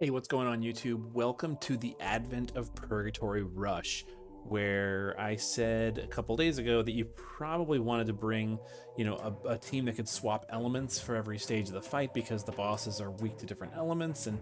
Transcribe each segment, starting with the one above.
Hey, what's going on YouTube? Welcome to the Advent of Purgatory Rush, where I said a couple days ago that you probably wanted to bring, a team that could swap elements for every stage of the fight because the bosses are weak to different elements and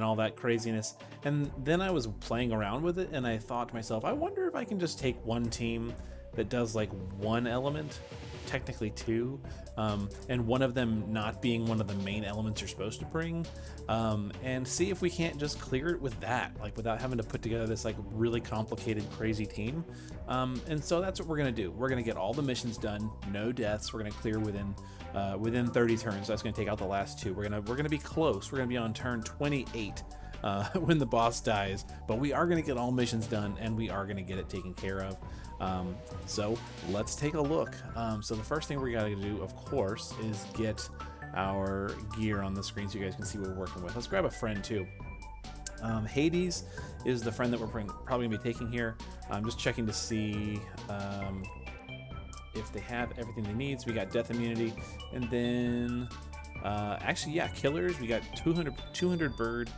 all that craziness. And then I was playing around with it and I thought to myself, I wonder if I can just take one team that does like one element, technically two, and one of them not being one of the main elements you're supposed to bring, and see if we can't just clear it with that, like without having to put together this like really complicated, crazy team. And so that's what we're gonna do. We're gonna get all the missions done, no deaths. We're gonna clear within 30 turns. That's gonna take out the last two. We're gonna be close. We're gonna be on turn 28. When the boss dies, but we are going to get all missions done and we are going to get it taken care of. So let's take a look. So the first thing we got to do, of course, is get our gear on the screen so you guys can see what we're working with. Let's grab a friend too. Hades is the friend that we're probably going to be taking here. I'm just checking to see if they have everything they need. So we got death immunity, and then actually, yeah, killers. We got 200 bird.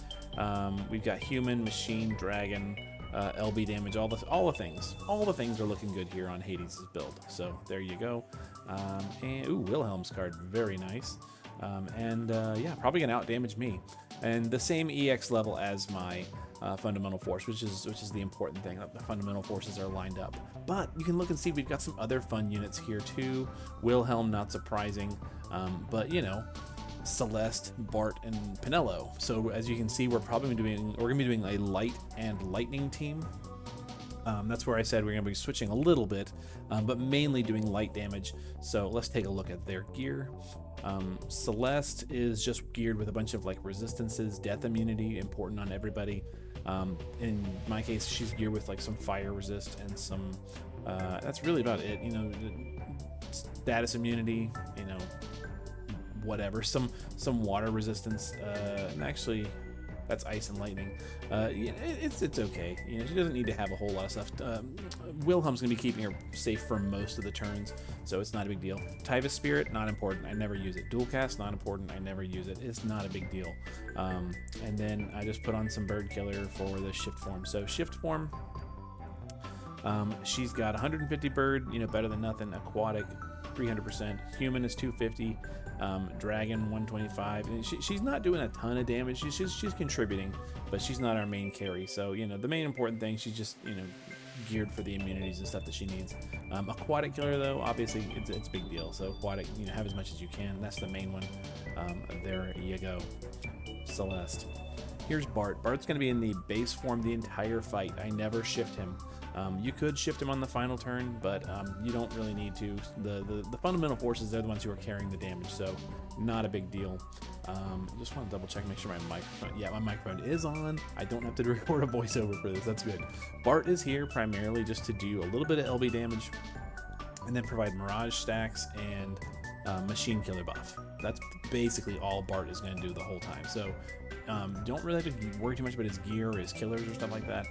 We've got human, machine, dragon, LB damage, all the things are looking good here on Hades' build. So there you go. And ooh, Wilhelm's card, very nice. Yeah, probably gonna out damage me. And the same EX level as my fundamental force, which is the important thing. The fundamental forces are lined up. But you can look and see we've got some other fun units here too. Wilhelm, not surprising, but you know. Celeste, Bart, and Pinello. So as you can see, we're gonna be doing a light and lightning team. That's where I said we're gonna be switching a little bit, but mainly doing light damage. So let's take a look at their gear. Celeste is just geared with a bunch of like resistances, death immunity, important on everybody. In my case, she's geared with like some fire resist and some. That's really about it. You know, status immunity. You know. Whatever, some water resistance, and actually that's ice and lightning. It's okay. You know, she doesn't need to have a whole lot of stuff. Wilhelm's gonna be keeping her safe for most of the turns, so it's not a big deal. Typhus Spirit, not important. I never use it. Dual Cast, not important. I never use it. It's not a big deal. And then I just put on some Bird Killer for the shift form. So shift form, she's got 150 bird, you know, better than nothing. Aquatic, 300%. Human is 250. Dragon 125. And she's not doing a ton of damage. She's contributing, but she's not our main carry. So you know the main important thing, she's just geared for the immunities and stuff that she needs. Aquatic killer though, obviously it's a big deal. So aquatic, have as much as you can. That's the main one. There you go. Celeste. Here's Bart. Bart's going to be in the base form the entire fight. I never shift him. You could shift him on the final turn, but you don't really need to. The fundamental forces, they're the ones who are carrying the damage, so not a big deal. Just want to double check, make sure my microphone is on. I don't have to record a voiceover for this. That's good. Bart is here primarily just to do a little bit of LB damage and then provide mirage stacks and machine killer buff. That's basically all Bart is going to do the whole time. So don't really have to worry too much about his gear or his killers or stuff like that.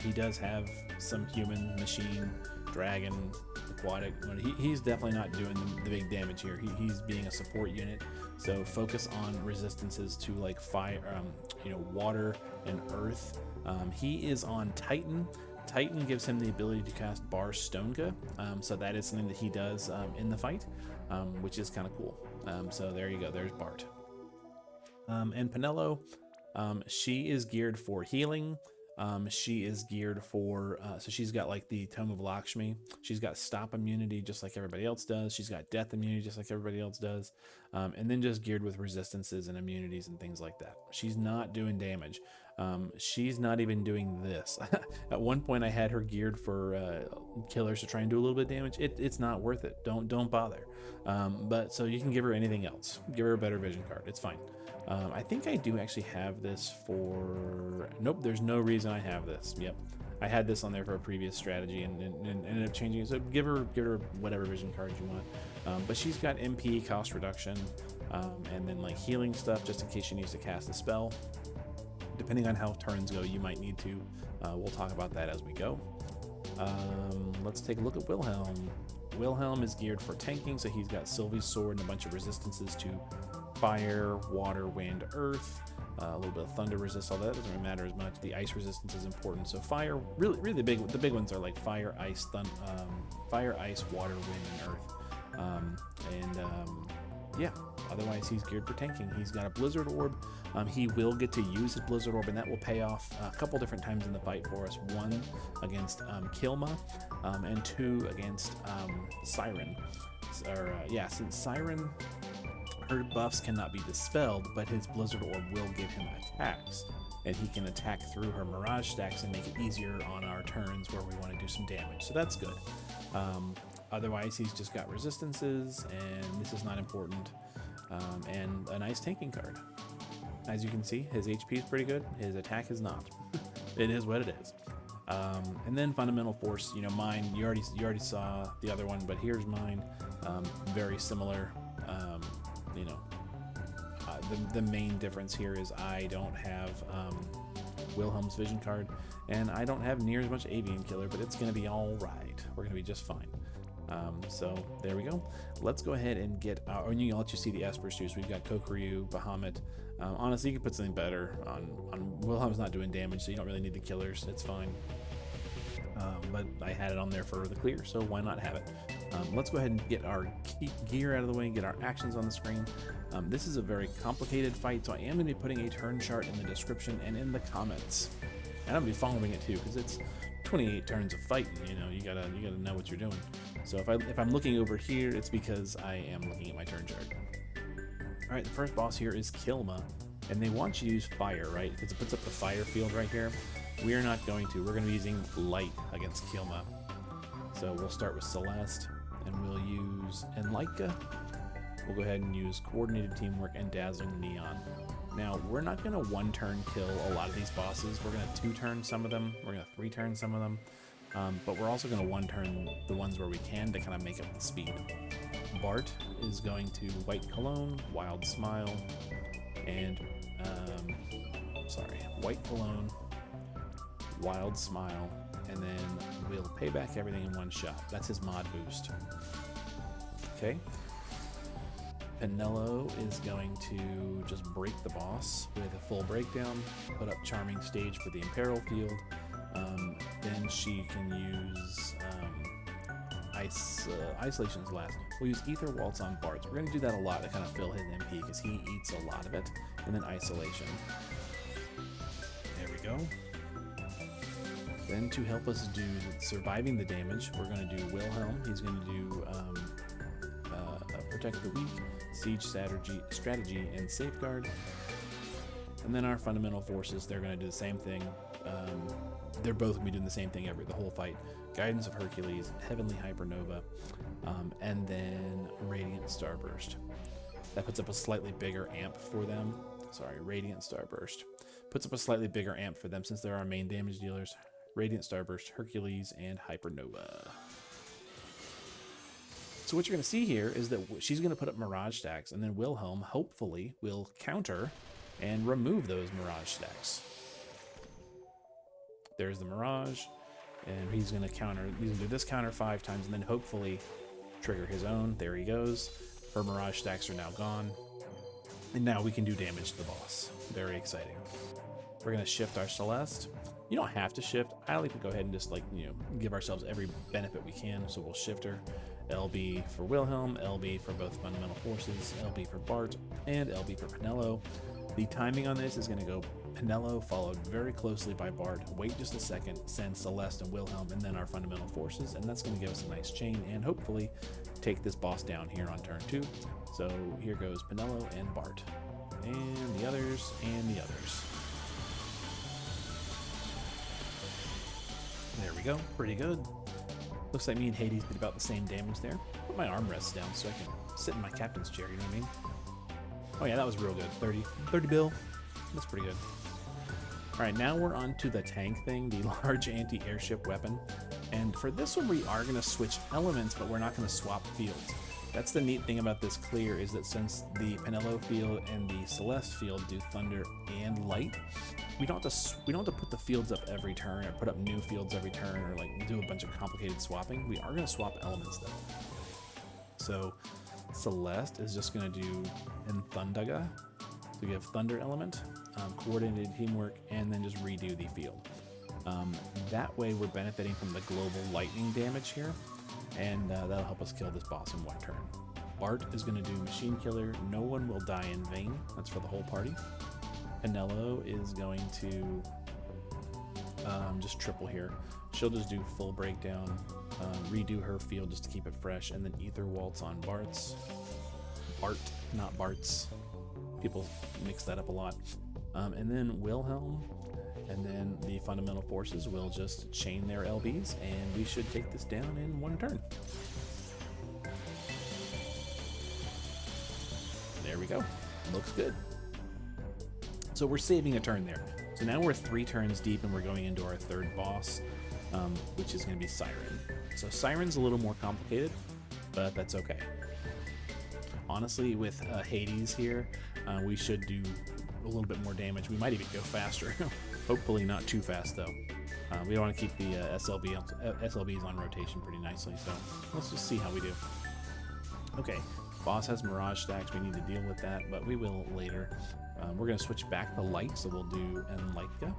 He does have some human, machine, dragon, aquatic. He's definitely not doing the big damage here. He's being a support unit. So focus on resistances to like fire, water and earth. He is on Titan. Titan gives him the ability to cast Bar Stonka, so that is something that he does in the fight, which is kind of cool. So there you go, there's Bart. And Pinello, she is geared for healing. She is geared for, so she's got like the Tome of Lakshmi. She's got stop immunity just like everybody else does. She's got death immunity just like everybody else does. And then just geared with resistances and immunities and things like that. She's not doing damage. She's not even doing this. At one point I had her geared for killers to try and do a little bit of damage. It's not worth it. Don't bother. But so you can give her anything else. Give her a better vision card. It's fine. I think I do actually have this for... Nope, there's no reason I have this. Yep. I had this on there for a previous strategy and ended up changing it. So give her whatever vision card you want. But she's got MP, cost reduction, and then like healing stuff just in case she needs to cast a spell. Depending on how turns go, you might need to. We'll talk about that as we go. Let's take a look at Wilhelm. Wilhelm is geared for tanking, so he's got Sylvie's sword and a bunch of resistances to fire, water, wind, earth. A little bit of thunder resist, all that doesn't really matter as much. The ice resistance is important. So fire, really the big ones are like fire, ice, fire, ice, water, wind, and earth. Yeah. Otherwise, he's geared for tanking. He's got a blizzard orb. He will get to use his blizzard orb, and that will pay off a couple different times in the fight for us. 1 against Kilma, and 2 against Siren. Since Siren, her buffs cannot be dispelled, but his blizzard orb will give him attacks, and he can attack through her mirage stacks and make it easier on our turns where we want to do some damage. So that's good. Otherwise, he's just got resistances, and this is not important. And a nice tanking card. As you can see, his HP is pretty good. His attack is not. It is what it is. And then fundamental force. Mine. You already saw the other one, but here's mine. Very similar. The main difference here is I don't have Wilhelm's vision card, and I don't have near as much avian killer, but it's going to be all right. We're going to be just fine. So there we go. Let's go ahead and get our, I'll let you see the Espers too. So we've got Kreu, Bahamut. Honestly, you can put something better on Wilhelm's not doing damage, so you don't really need the killers. It's fine. But I had it on there for the clear, so why not have it? Let's go ahead and get our gear out of the way and get our actions on the screen. This is a very complicated fight, so I am going to be putting a turn chart in the description and in the comments. And I'll be following it too, because it's 28 turns of fighting. You gotta know what you're doing. So if I'm looking over here, it's because I am looking at my turn chart. All right, the first boss here is Kilma, and they want you to use fire, right? Because it puts up the fire field right here. We are not going to. We're going to be using light against Kilma. So we'll start with Celeste, and we'll use Enlightka. We'll go ahead and use Coordinated Teamwork and Dazzling Neon. Now, we're not going to 1-turn kill a lot of these bosses. We're going to 2-turn some of them. We're going to 3-turn some of them. But we're also going to 1-turn the ones where we can to kind of make up the speed. Bart is going to White Cologne, Wild Smile, and White Cologne, Wild Smile, and then we'll pay back everything in one shot. That's his mod boost. Okay. Penelo is going to just break the boss with a full breakdown, put up Charming Stage for the Imperil field. Then she can use Isolation's last. We'll use Ether Waltz on Bart. We're going to do that a lot to kind of fill his MP because he eats a lot of it. And then Isolation. There we go. Then to help us do surviving the damage, we're going to do Wilhelm. He's going to do Protect the Weak, Siege Strategy, and Safeguard. And then our fundamental forces, they're going to do the same thing. They're both going to be doing the same thing the whole fight. Guidance of Hercules, Heavenly Hypernova, and then Radiant Starburst. That puts up a slightly bigger amp for them. Radiant Starburst. Puts up a slightly bigger amp for them since they're our main damage dealers. Radiant Starburst, Hercules, and Hypernova. So what you're going to see here is that she's going to put up Mirage stacks, and then Wilhelm, hopefully, will counter and remove those Mirage stacks. There's the Mirage, and he's going to do this counter 5 times, and then hopefully trigger his own. There he goes. Her Mirage stacks are now gone, and now we can do damage to the boss. Very exciting. We're going to shift our Celeste. You don't have to shift. I like to go ahead and just give ourselves every benefit we can, so we'll shift her. LB for Wilhelm, LB for both fundamental forces, LB for Bart, and LB for Penelo. The timing on this is going to go Penelo followed very closely by Bart. Wait just a second, send Celeste and Wilhelm, and then our fundamental forces, and that's going to give us a nice chain and hopefully take this boss down here on turn 2. So here goes Penelo and Bart, and the others, and the others. There we go, pretty good. Looks like me and Hades did about the same damage there. Put my armrests down so I can sit in my captain's chair, you know what I mean? Oh yeah, that was real good. 30 bill. That's pretty good. Alright, now we're on to the tank thing, the large anti-airship weapon. And for this one, we are going to switch elements, but we're not going to swap fields. That's the neat thing about this clear, is that since the Penelo field and the Celeste field do thunder and light, we don't have to put the fields up every turn or put up new fields every turn or do a bunch of complicated swapping. We are going to swap elements though. So Celeste is just going to do Enthundaga to give thunder element, coordinated teamwork, and then just redo the field. That way we're benefiting from the global lightning damage here, and that'll help us kill this boss in one turn. Bart is going to do Machine Killer. No one will die in vain. That's for the whole party. Penelo is going to just triple here. She'll just do full breakdown, redo her field just to keep it fresh, and then Ether Waltz on Bart, not Bart's. People mix that up a lot. And then Wilhelm, and then the Fundamental Forces will just chain their LBs, and we should take this down in one turn. There we go. Looks good. So we're saving a turn there. So now we're 3 turns deep, and we're going into our third boss, which is going to be Siren. So Siren's a little more complicated, but that's okay. Honestly, with Hades here, we should do a little bit more damage. We might even go faster. Hopefully not too fast, though. We don't want to keep the SLBs on rotation pretty nicely, so let's just see how we do. Okay, boss has Mirage stacks. We need to deal with that, but we will later. We're going to switch back the light, so we'll do Enlightka,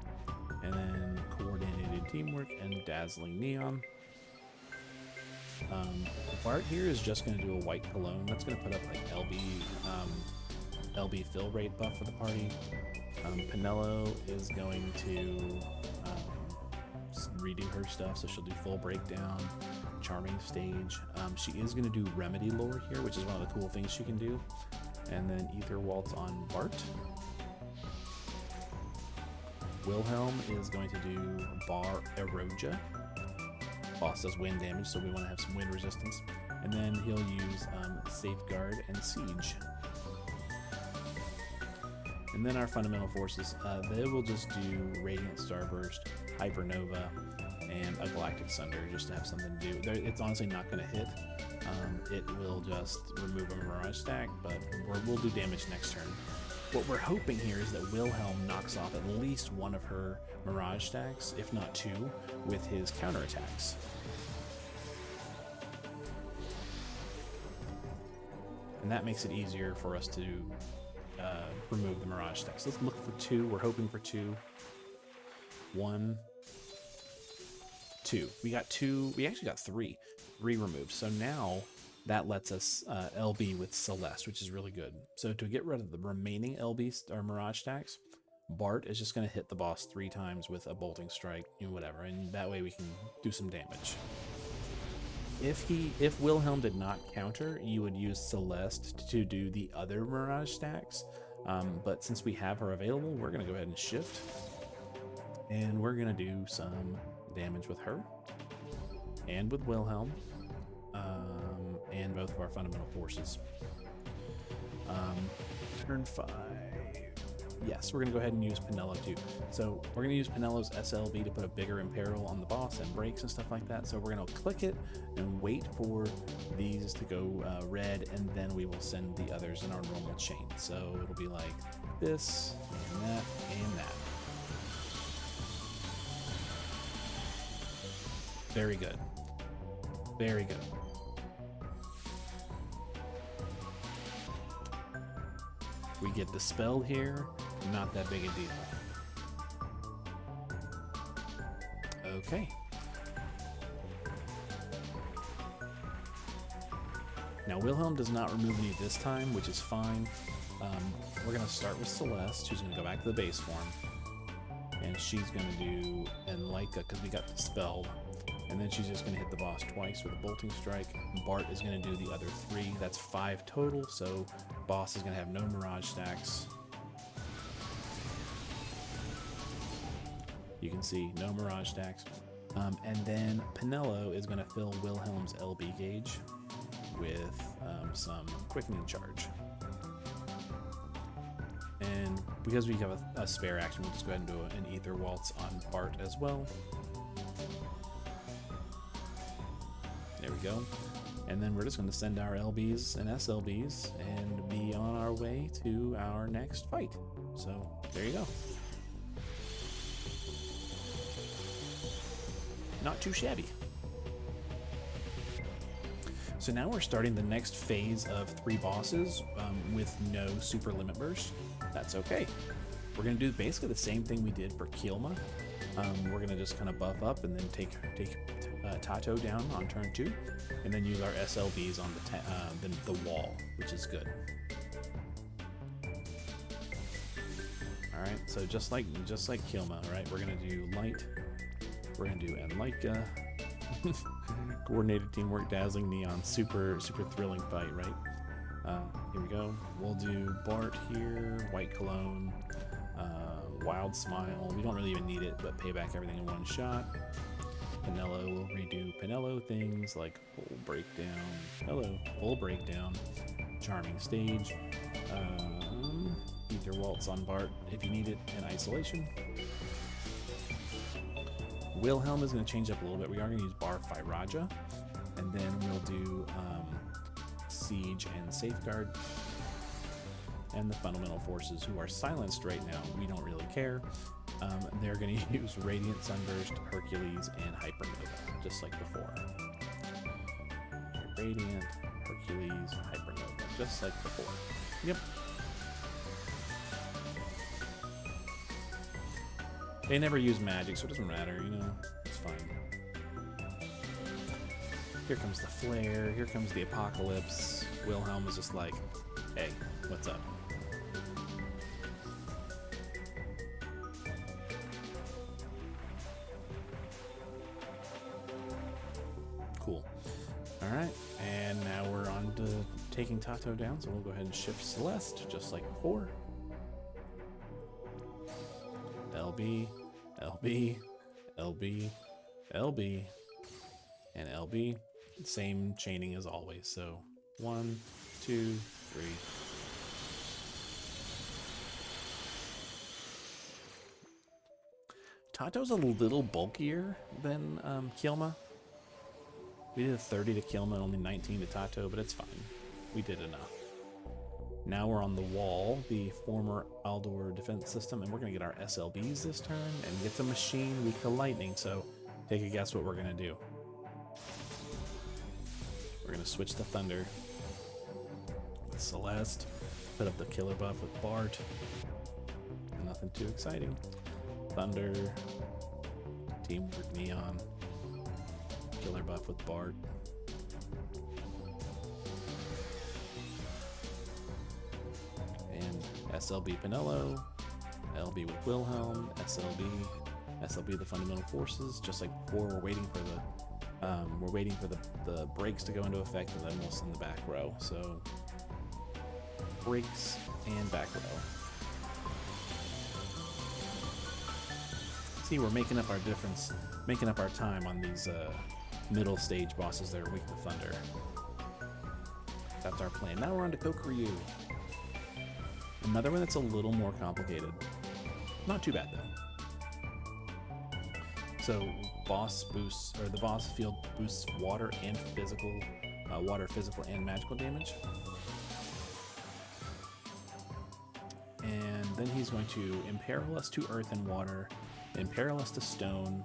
and then Coordinated Teamwork and Dazzling Neon. Bart here is just going to do a white cologne. That's going to put up like LB fill rate buff for the party. Penelo is going to redo her stuff, so she'll do full breakdown, charming stage. She is going to do remedy lore here, which is one of the cool things she can do. And then Ether Waltz on Bart. Wilhelm is going to do Bar Eroja. Boss does wind damage, so we want to have some wind resistance. And then he'll use Safeguard and Siege. And then our Fundamental Forces, they will just do Radiant Starburst, Hypernova, and a Galactic Sunder just to have something to do. It's honestly not going to hit. It will just remove a Mirage stack, but we'll do damage next turn. What we're hoping here is that Wilhelm knocks off at least one of her Mirage stacks, if not 2, with his counterattacks. And that makes it easier for us to remove the Mirage stacks. Let's look for 2. We're hoping for 2. 1, 2. We got 2. We actually got 3. 3 removed. So now that lets us LB with Celeste, which is really good. So to get rid of the remaining LB or Mirage stacks, Bart is just going to hit the boss 3 times with a Bolting Strike, whatever, and that way we can do some damage. If Wilhelm did not counter, you would use Celeste to do the other Mirage stacks. But since we have her available, we're going to go ahead and shift, and we're going to do some damage with her and with Wilhelm. And both of our Fundamental Forces. Turn 5. Yes, we're going to go ahead and use Penelo too. So we're going to use Penelo's SLB to put a bigger Imperil on the boss and breaks and stuff like that. So we're going to click it and wait for these to go red, and then we will send the others in our normal chain. So it'll be like this, and that, and that. Very good. Very good. We get dispelled here, not that big a deal. Okay. Now Wilhelm does not remove any this time, which is fine. We're going to start with Celeste, who's going to go back to the base form. And she's going to do Enlightka because we got dispelled. And then she's just going to hit the boss twice with a Bolting Strike. Bart is going to do the other 3. That's 5 total, so boss is going to have no Mirage stacks. You can see no Mirage stacks. And then Penelo is going to fill Wilhelm's LB gauge with some Quickening Charge. And because we have a spare action, we'll just go ahead and do an Ether Waltz on Bart as well. There we go. And then we're just going to send our LBs and SLBs and be on our way to our next fight. So there you go. Not too shabby. So now we're starting the next phase of 3 bosses with no super limit burst. That's okay. we're going to do basically the same thing we did for Kilma. We're going to just kind of buff up and then take Toto down on turn 2, and then use our SLBs on the wall, which is good. All right, so just like Kilma, right? We're going to do light. We're going to do Enlightka. Coordinated teamwork, dazzling neon, super thrilling fight, right? Here we go. We'll do Bart here, white cologne, wild smile. We don't really even need it, but pay back everything in one shot. Pinello will redo Pinello things like full breakdown. Full breakdown. Charming stage. Ether waltz on Bart if you need it, and isolation. Wilhelm is going to change up a little bit. We are going to use Bar Raja, and then we'll do Siege and Safeguard. And the fundamental forces who are silenced right now, we don't really care. They're going to use Radiant Sunburst, Hercules, and Hypernova, just like before. Radiant, Hercules, Hypernova, just like before. Yep. They never use magic, so it doesn't matter, you know, it's fine. Here comes the flare, here comes the apocalypse. Wilhelm is just like, hey, what's up? Cool. Alright, and now we're on to taking Toto down, so we'll go ahead and shift Celeste, just like before. LB, LB, LB, LB, and LB. Same chaining as always. So 1, 2, 3. Toto's a little bulkier than Kilma. We did a 30 to Kilma, only 19 to Toto, but it's fine. We did enough. Now we're on the wall, the former Aldor defense system, and we're going to get our SLBs this turn and get the machine weak to lightning. So take a guess what we're going to do. We're going to switch to Thunder with Celeste, put up the killer buff with Bart. Nothing too exciting. Thunder, teamwork neon, killer buff with Bart. SLB Pinello, LB with Wilhelm, SLB the fundamental forces. Just like before, we're waiting for the breaks to go into effect, and then we'll send the back row. So breaks and back row. See, we're making up our difference, making up our time on these middle stage bosses that are weak to thunder. That's our plan. Now we're on to Kreu. Another one that's a little more complicated. Not too bad though. So boss boosts, or the boss field boosts water and physical, physical and magical damage. And then he's going to imperil us to earth and water, imperil us to stone,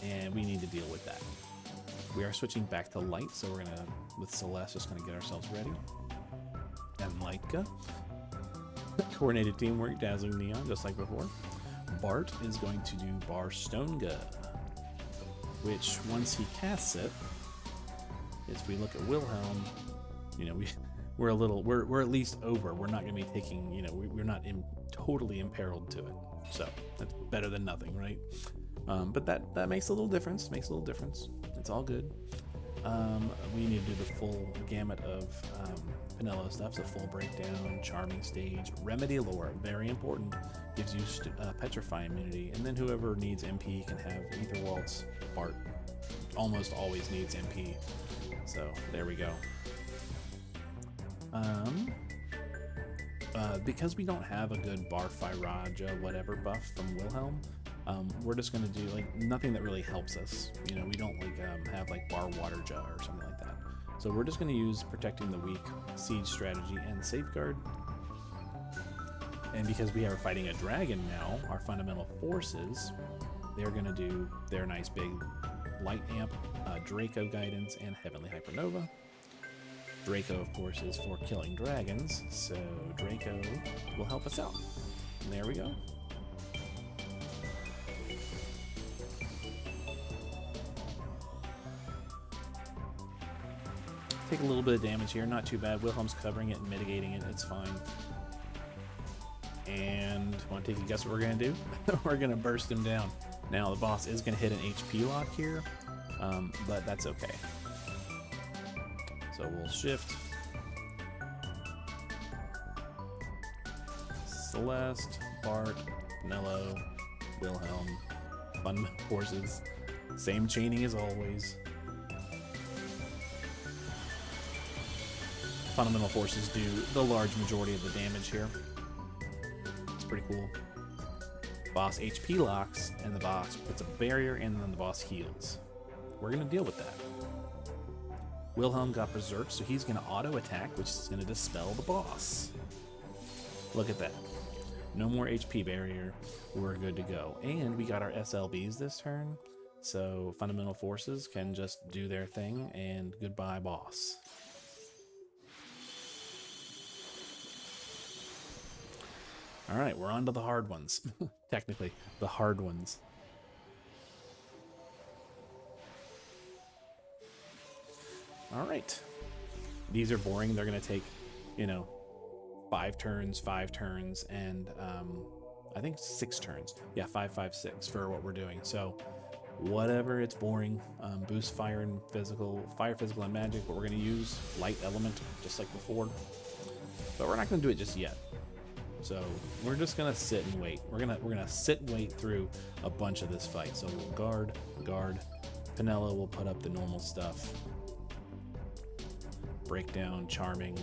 and we need to deal with that. We are switching back to light, so we're gonna, with Celeste, just gonna get ourselves ready. And Enlightka. Coordinated teamwork, dazzling neon, just like before. Bart is going to do Barstonga, which once he casts it, if we look at Wilhelm, you know, we're at least over. We're not going to be taking, you know, we're not totally imperiled to it. So that's better than nothing, right? But that makes a little difference. It's all good. We need to do the full gamut of Pinello stuff, so full breakdown, charming stage, remedy lore, very important, gives you petrify immunity, and then whoever needs MP can have Ether Waltz. Bart almost always needs MP, so there we go. Because we don't have a good Bar Raja whatever buff from Wilhelm, we're just gonna do like nothing that really helps us. You know, we don't like have like Bar Waterja or something like that. So we're just gonna use protecting the weak, siege strategy, and safeguard. And because we are fighting a dragon now, our fundamental forces, they're gonna do their nice big light amp, Draco guidance, and heavenly hypernova. Draco, of course, is for killing dragons, so Draco will help us out. There we go. Take a little bit of damage here, not too bad. Wilhelm's covering it and mitigating it, it's fine. And want to take a guess what we're gonna do? We're gonna burst him down. Now the boss is gonna hit an HP lock here, but that's okay. So we'll shift. Celeste, Bart, Nello, Wilhelm, Fundamental Forces. Same chaining as always. Fundamental Forces do the large majority of the damage here. It's pretty cool. Boss HP locks, and the boss puts a barrier, and then the boss heals. We're gonna deal with that. Wilhelm got berserk, so he's gonna auto attack, which is gonna dispel the boss. Look at that. No more HP barrier. We're good to go. And we got our SLBs this turn, so Fundamental Forces can just do their thing, and goodbye, boss. All right, we're on to the hard ones. Technically, the hard ones. All right. These are boring. They're going to take, 5 turns, and I think 6 turns. Yeah, 5, 5, 6 for what we're doing. So whatever, it's boring. Boost fire, physical, and magic, but we're going to use light element just like before. But we're not going to do it just yet. So we're just gonna sit and wait. We're gonna sit and wait through a bunch of this fight. So we'll guard. Penella will put up the normal stuff. Breakdown, charming.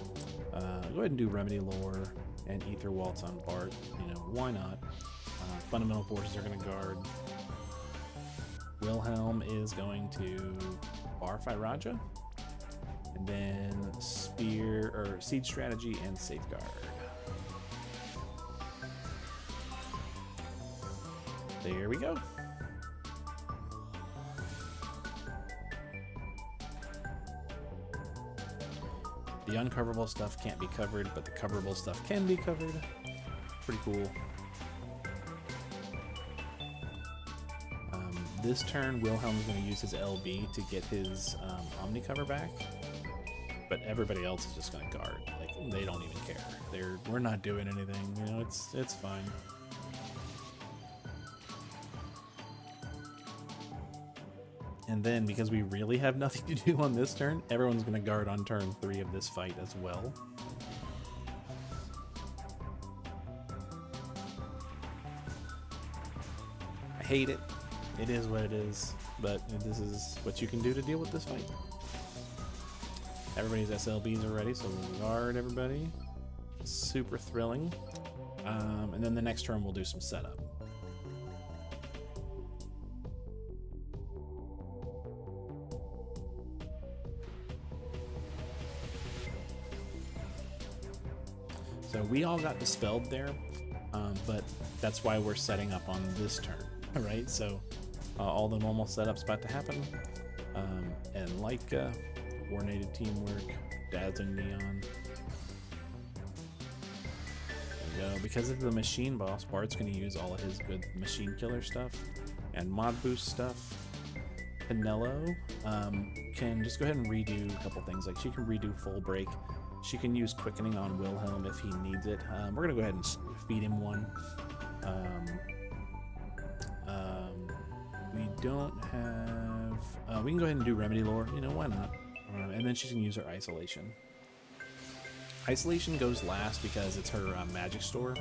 Go ahead and do remedy lore and ether waltz on Bart. Why not? Fundamental Forces are gonna guard. Wilhelm is going to bar fight Raja, and then spear or siege strategy and safeguard. There we go. The uncoverable stuff can't be covered, but the coverable stuff can be covered. Pretty cool. This turn, Wilhelm's going to use his LB to get his Omni cover back, but everybody else is just going to guard. Like, they don't even care. We're not doing anything. It's fine. And then, because we really have nothing to do on this turn, everyone's going to guard on turn 3 of this fight as well. I hate it. It is what it is, but this is what you can do to deal with this fight. Everybody's SLBs are ready, so we'll guard everybody. Super thrilling. And then the next turn we'll do some setup. So we all got dispelled there, but that's why we're setting up on this turn, right? So all the normal setup's about to happen. And Leica, coordinated teamwork, dazzling neon. There we go. Because of the machine boss, Bart's going to use all of his good machine killer stuff and mod boost stuff. Penello can just go ahead and redo a couple things. Like she can redo full break. She can use quickening on Wilhelm if he needs it. We're gonna go ahead and feed him one. We don't have. We can go ahead and do remedy lore. Why not? And then she can use her isolation. Isolation goes last because it's her magic store.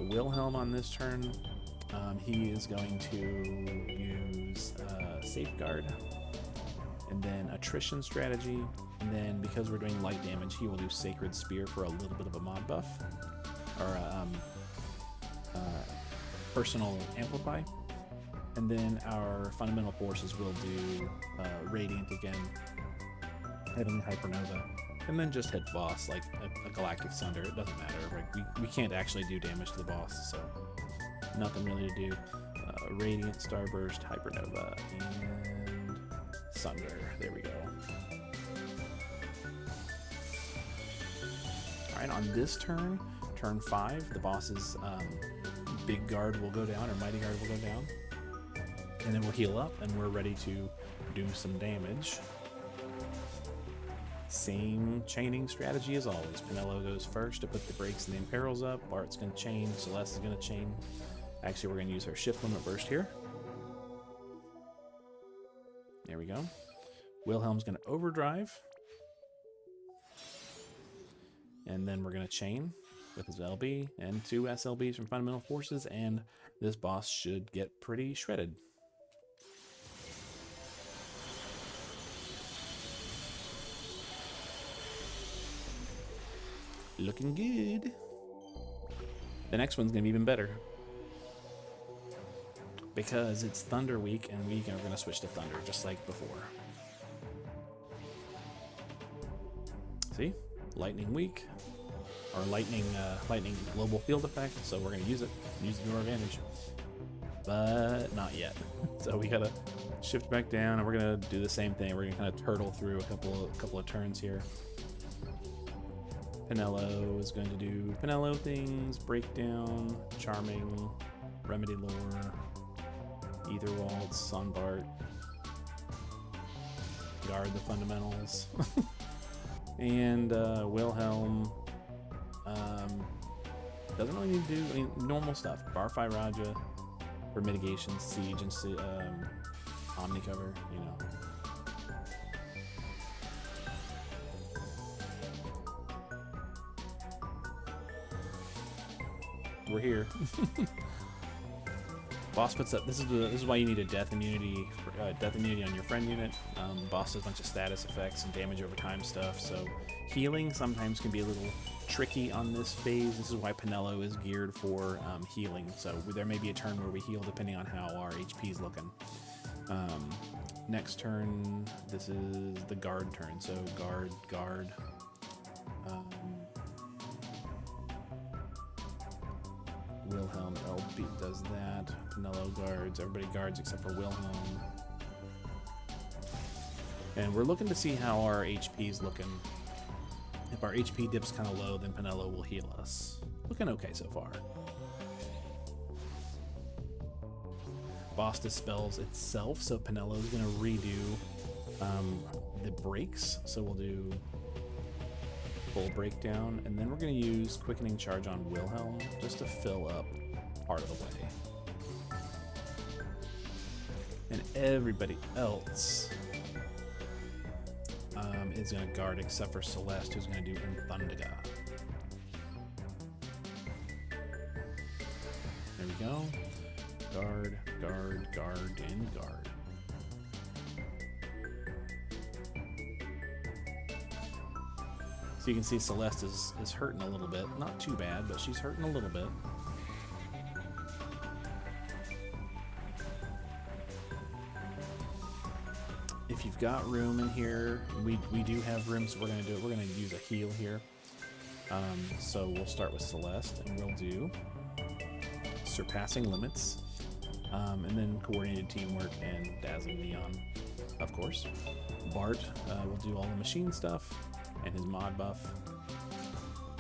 Wilhelm on this turn, he is going to use safeguard, and then attrition strategy. And then, because we're doing light damage, he will do Sacred Spear for a little bit of a mod buff, or personal amplify. And then our Fundamental Forces will do Radiant again, Heavenly Hypernova, and then just hit boss like a Galactic Sunder. It doesn't matter. Like we can't actually do damage to the boss, so nothing really to do. Radiant, Starburst, Hypernova, and Sunder. There we go. Alright, on this turn Turn 5, the boss's big guard will go down, or mighty guard will go down. And then we'll heal up, and we're ready to do some damage. Same chaining strategy as always. Penelo goes first to put the brakes and the imperils up. Bart's going to chain. Celeste is going to chain. Actually, we're going to use our shift limit burst here. There we go. Wilhelm's going to overdrive. And then we're going to chain with his LB and 2 SLBs from Fundamental Forces, and this boss should get pretty shredded. Looking good. The next one's going to be even better, because it's Thunder Week, and we are going to switch to Thunder, just like before. See? Lightning Week, or lightning global field effect, so we're going to use it to our advantage. But not yet. So we got to shift back down, and we're going to do the same thing. We're going to kind of turtle through a couple of turns here. Penelo is going to do Penelo things, Breakdown, Charming, Remedy Lore, Ether Waltz on Bart, Guard the Fundamentals, and Wilhelm doesn't really need to do normal stuff. Barfy Raja for mitigation, Siege, and Omni cover, you know. We're here. Boss puts up. This is why you need a death immunity on your friend unit. Boss does a bunch of status effects and damage over time stuff. So healing sometimes can be a little tricky on this phase. This is why Penelo is geared for healing. So there may be a turn where we heal depending on how our HP is looking. Next turn, this is the guard turn. So guard. Wilhelm LB does that. Penelo guards. Everybody guards except for Wilhelm. And we're looking to see how our HP is looking. If our HP dips kind of low, then Penelo will heal us. Looking okay so far. Boss dispels itself, so Penelo is going to redo the breaks. So we'll do full breakdown, and then we're going to use quickening charge on Wilhelm just to fill up part of the way. And everybody else is going to guard except for Celeste, who's going to do Infundiga. There we go. Guard, and guard. So you can see Celeste is hurting a little bit. Not too bad, but she's hurting a little bit. If you've got room in here, we do have room, so we're going to do it. We're going to use a heal here. So we'll start with Celeste, and we'll do Surpassing Limits, and then Coordinated Teamwork and Dazzling Neon, of course. Bart will do all the machine stuff and his mod buff.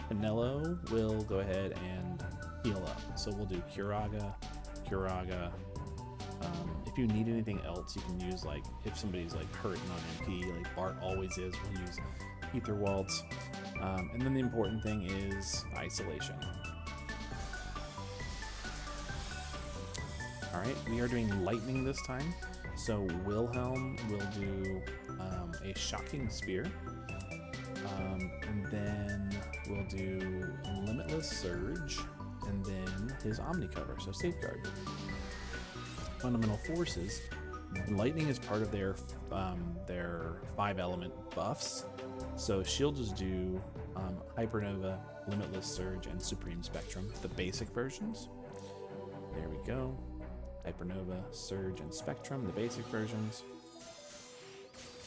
Penelo will go ahead and heal up. So we'll do Curaga. If you need anything else, you can use, like, if somebody's like hurting on MP, like Bart always is, we'll use Ether Waltz. And then the important thing is Isolation. Alright, we are doing Lightning this time. So Wilhelm will do a Shocking Spear. And then we'll do Limitless Surge, and then his Omni cover, so Safeguard. Fundamental Forces. Lightning is part of their 5-element buffs, so she'll just do Hypernova, Limitless Surge, and Supreme Spectrum, the basic versions. There we go. Hypernova, Surge, and Spectrum, the basic versions.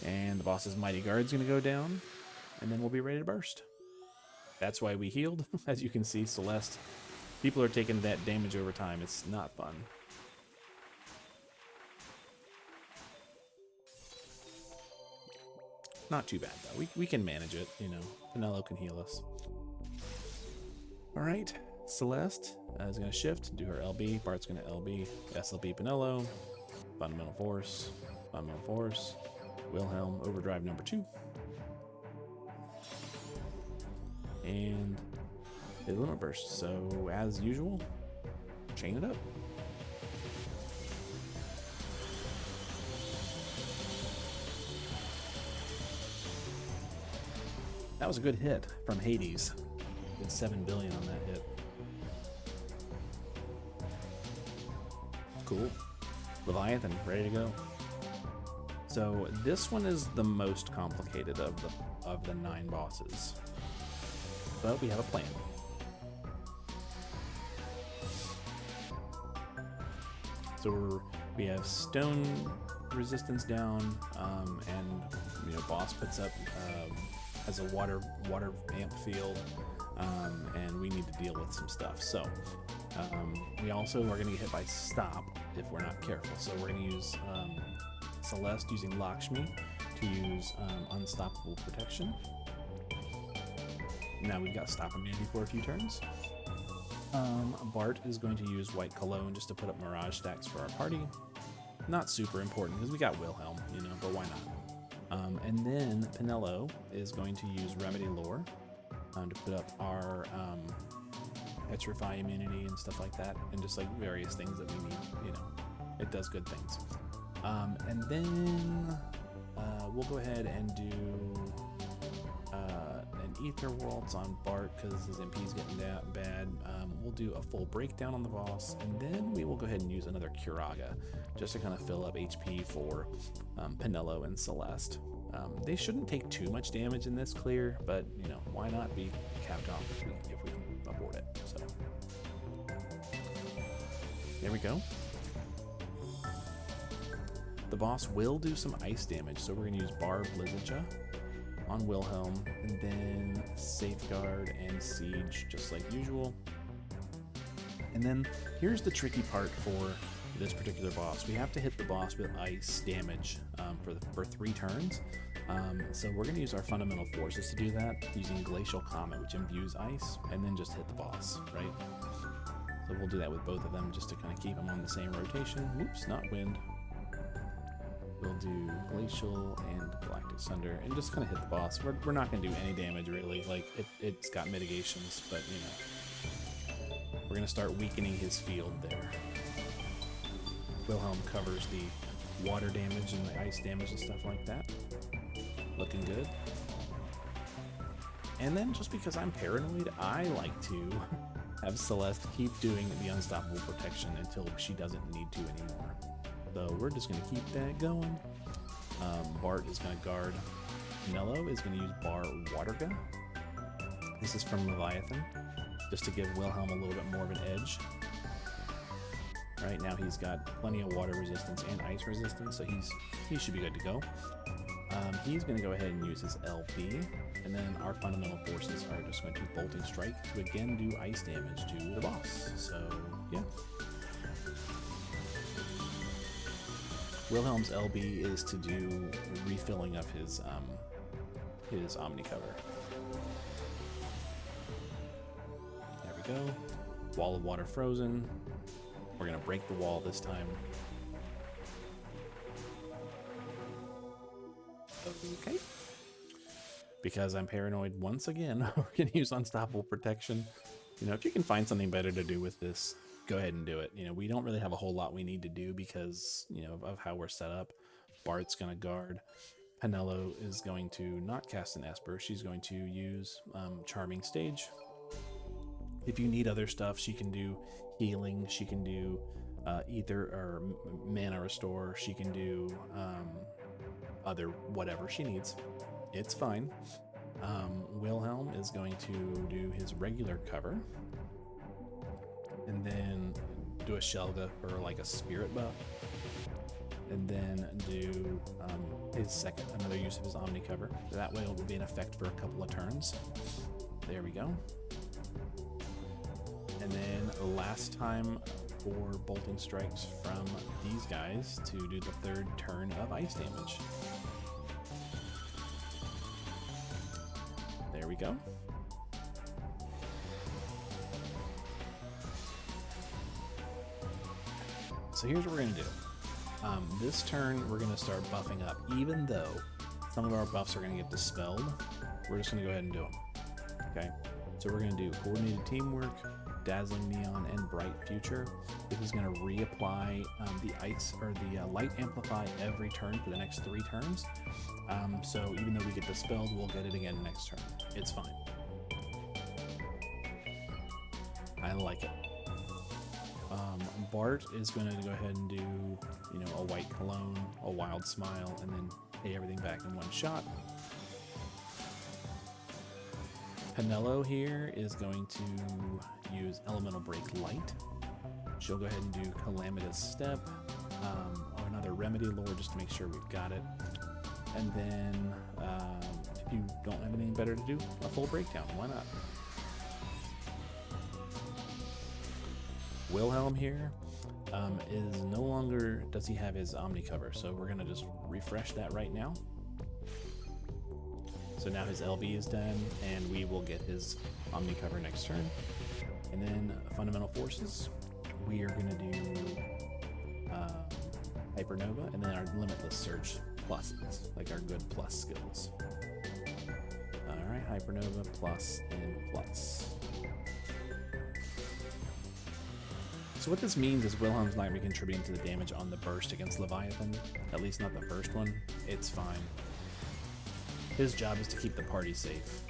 And the boss's Mighty Guard's going to go down, and then we'll be ready to burst. That's why we healed. As you can see, Celeste, people are taking that damage over time. It's not fun. Not too bad, though. We can manage it, you know. Penelo can heal us. All right, Celeste is going to shift, do her LB. Bart's going to LB, SLB Pinello, Fundamental Force, Wilhelm, Overdrive number 2. And a Limit Burst. So, as usual, chain it up. That was a good hit from Hades. Did 7 billion on that hit. Cool. Leviathan, ready to go. So this one is the most complicated of the 9 bosses. But we have a plan. So we have stone resistance down, and boss puts up has a water amp field, and we need to deal with some stuff. So we also are going to get hit by stop if we're not careful. So we're going to use Celeste using Lakshmi to use unstoppable protection. Now we've got stop immunity for a few turns. Bart is going to use White Cologne just to put up Mirage stacks for our party. Not super important because we got Wilhelm, but why not? And then Pinello is going to use Remedy Lore to put up our Petrify immunity and stuff like that, and just like various things that we need. It does good things. And then we'll go ahead and do an Ether Waltz on Bart because his MP is getting bad. We'll do a full breakdown on the boss, and then we will go ahead and use another Curaga just to kind of fill up HP for Pinello and Celeste. They shouldn't take too much damage in this clear, but why not be capped off if we can afford it. So there we go. The boss will do some ice damage, so we're going to use Bar Blizzardja on Wilhelm, and then Safeguard and Siege just like usual. And then here's the tricky part for this particular boss. We have to hit the boss with ice damage for 3 turns. So we're going to use our fundamental forces to do that, using Glacial Comet, which imbues ice, and then just hit the boss, right? So we'll do that with both of them just to kind of keep them on the same rotation. Whoops, not wind. We'll do Glacial and Galactic Sunder and just kind of hit the boss. We're not going to do any damage really. Like it's got mitigations, but we're going to start weakening his field there. Wilhelm covers the water damage and the ice damage and stuff like that. Looking good. And then just because I'm paranoid, I like to have Celeste keep doing the unstoppable protection until she doesn't need to anymore. So we're just going to keep that going. Bart is going to guard. Pinello is going to use Bar Waterga. This is from Leviathan, just to give Wilhelm a little bit more of an edge. Right now he's got plenty of water resistance and ice resistance, so he should be good to go. He's going to go ahead and use his LB, and then our fundamental forces are just going to Bolting Strike to again do ice damage to the boss. So yeah. Wilhelm's LB is to do refilling of his Omni cover. There we go. Wall of water frozen. We're gonna break the wall this time. Okay. Because I'm paranoid once again, we're gonna use unstoppable protection. If you can find something better to do with this, go ahead and do it. We don't really have a whole lot we need to do because, of how we're set up. Bart's going to guard. Pinello is going to not cast an Esper. She's going to use Charming Stage. If you need other stuff, she can do healing. She can do Ether or Mana Restore. She can do other whatever she needs. It's fine. Wilhelm is going to do his regular cover. And then do a Shelga for like a spirit buff, and then do another use of his Omni cover. That way it will be in effect for a couple of turns. There we go. And then last time for Bolting Strikes from these guys to do the 3rd turn of ice damage. There we go. so here's what we're going to do. This turn, we're going to start buffing up. Even though some of our buffs are going to get dispelled, we're just going to go ahead and do them. Okay? So we're going to do Coordinated Teamwork, Dazzling Neon, and Bright Future. This is going to reapply the ice or the Light Amplify every turn for the next 3 turns. So even though we get dispelled, we'll get it again next turn. It's fine. I like it. Bart is going to go ahead and do, you know, a White Cologne, a Wild Smile, and then pay everything back in one shot. Penelo here is going to use Elemental Break Light. She'll go ahead and do Calamitous Step, or another Remedy Lore just to make sure we've got it. And then, if you don't have anything better to do, a full breakdown. Why not? Wilhelm here is no longer, does he have his Omni cover, so we're going to just refresh that right now. So now his LB is done, and we will get his Omni cover next turn. And then Fundamental Forces, we are going to do Hypernova, and then our Limitless Surge pluses, like our good plus skills. Alright, Hypernova, plus, and plus. So what this means is Wilhelm's not going to be contributing to the damage on the burst against Leviathan, at least not the first one. It's fine. His job is to keep the party safe.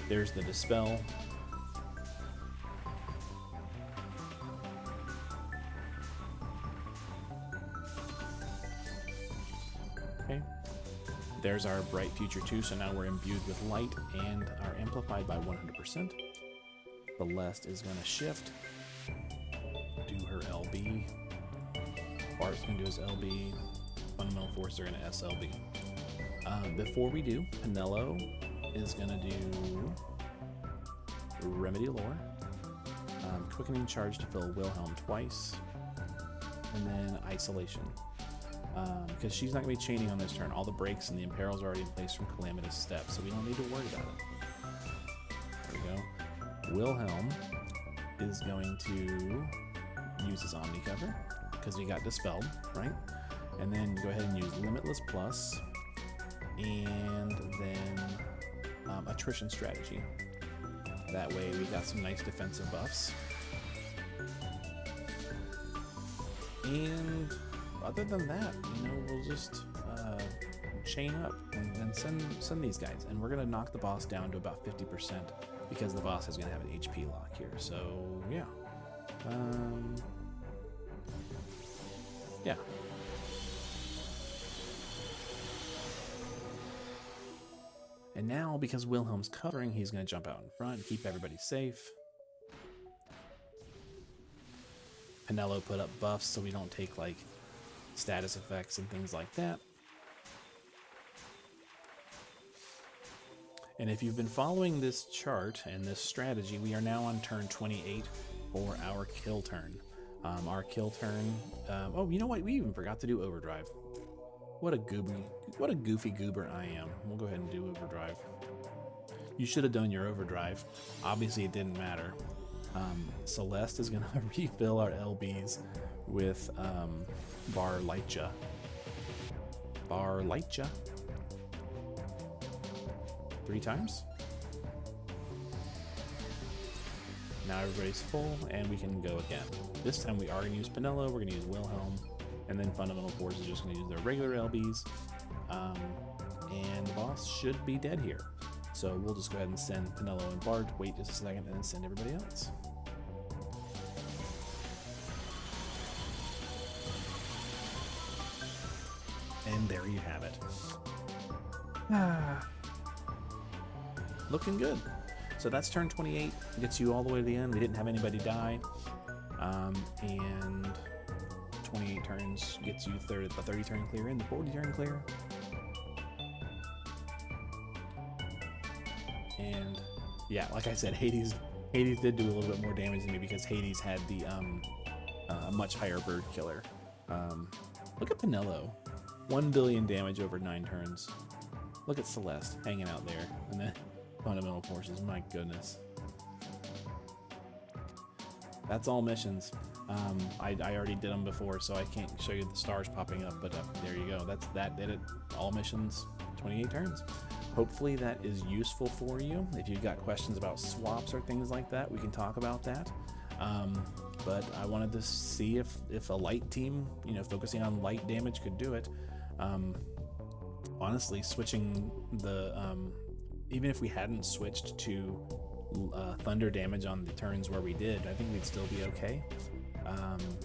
There's the Dispel. Okay. There's our Bright Future 2, so now we're imbued with light and are amplified by 100%. Celeste is going to shift. Do her LB. Bart's gonna do his LB. Fundamental Force are gonna SLB. Before we do, Penelo is gonna do Remedy Lore, Quickening Charge to fill Wilhelm twice, and then Isolation. Because she's not gonna be chaining on this turn. All the breaks and the imperils are already in place from Calamitous Step, so we don't need to worry about it. There we go. Wilhelm is going to use his Omni cover because we got dispelled, right? And then go ahead and use Limitless Plus, and then Attrition Strategy. That way we got some nice defensive buffs. And other than that, you know, we'll just chain up and send these guys. And we're gonna knock the boss down to about 50% because the boss is gonna have an HP lock here. So yeah. Yeah. And now, because Wilhelm's covering, he's going to jump out in front and keep everybody safe. Penelo put up buffs so we don't take, like, status effects and things like that. And if you've been following this chart and this strategy, we are now on turn 28 for our kill turn. Our kill turn. Oh, you know what? We even forgot to do overdrive. What a goofy goober I am. We'll go ahead and do overdrive. You should have done your overdrive. Obviously, it didn't matter. Celeste is gonna refill our LBs with Bar Lightja. Bar Lightja. 3 times. Now everybody's full, and we can go again. This time we are going to use Penelo, we're going to use Wilhelm, and then Fundamental Force is just going to use their regular LBs. And the boss should be dead here. So we'll just go ahead and send Penelo and Bart, wait just a second, and then send everybody else. And there you have it. Looking good. So that's turn 28, gets you all the way to the end. We didn't have anybody die. And 28 turns gets you the 30 turn clear and the 40 turn clear. And yeah, like I said, Hades did do a little bit more damage than me because Hades had the much higher bird killer. Look at Penelo, 1 billion damage over 9 turns. Look at Celeste hanging out there, and then Fundamental Forces, my goodness. that's all missions. I already did them before, so I can't show you the stars popping up, but there you go. That did it. All missions, 28 turns. Hopefully that is useful for you. If you've got questions about swaps or things like that, we can talk about that. But I wanted to see if a light team, focusing on light damage could do it. Honestly, switching the even if we hadn't switched to thunder damage on the turns where we did, I think we'd still be okay.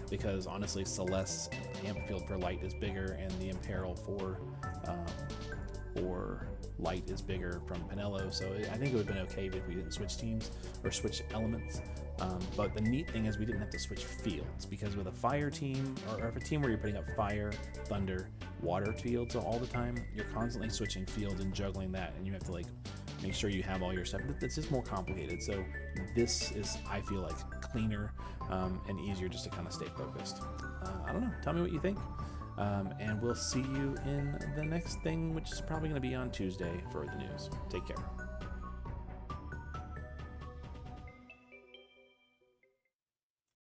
Because honestly, Celeste's amp field for light is bigger, and the Imperil for light is bigger from Pinello, so I think it would have been okay if we didn't switch teams or switch elements. But the neat thing is we didn't have to switch fields, because with a fire team or a team where you're putting up fire, thunder, water fields all the time, you're constantly switching fields and juggling that, and you have to make sure you have all your stuff. This is more complicated, so this is, I feel like, cleaner and easier just to kind of stay focused. I don't know. Tell me what you think. And we'll see you in the next thing, which is probably going to be on Tuesday for the news. Take care.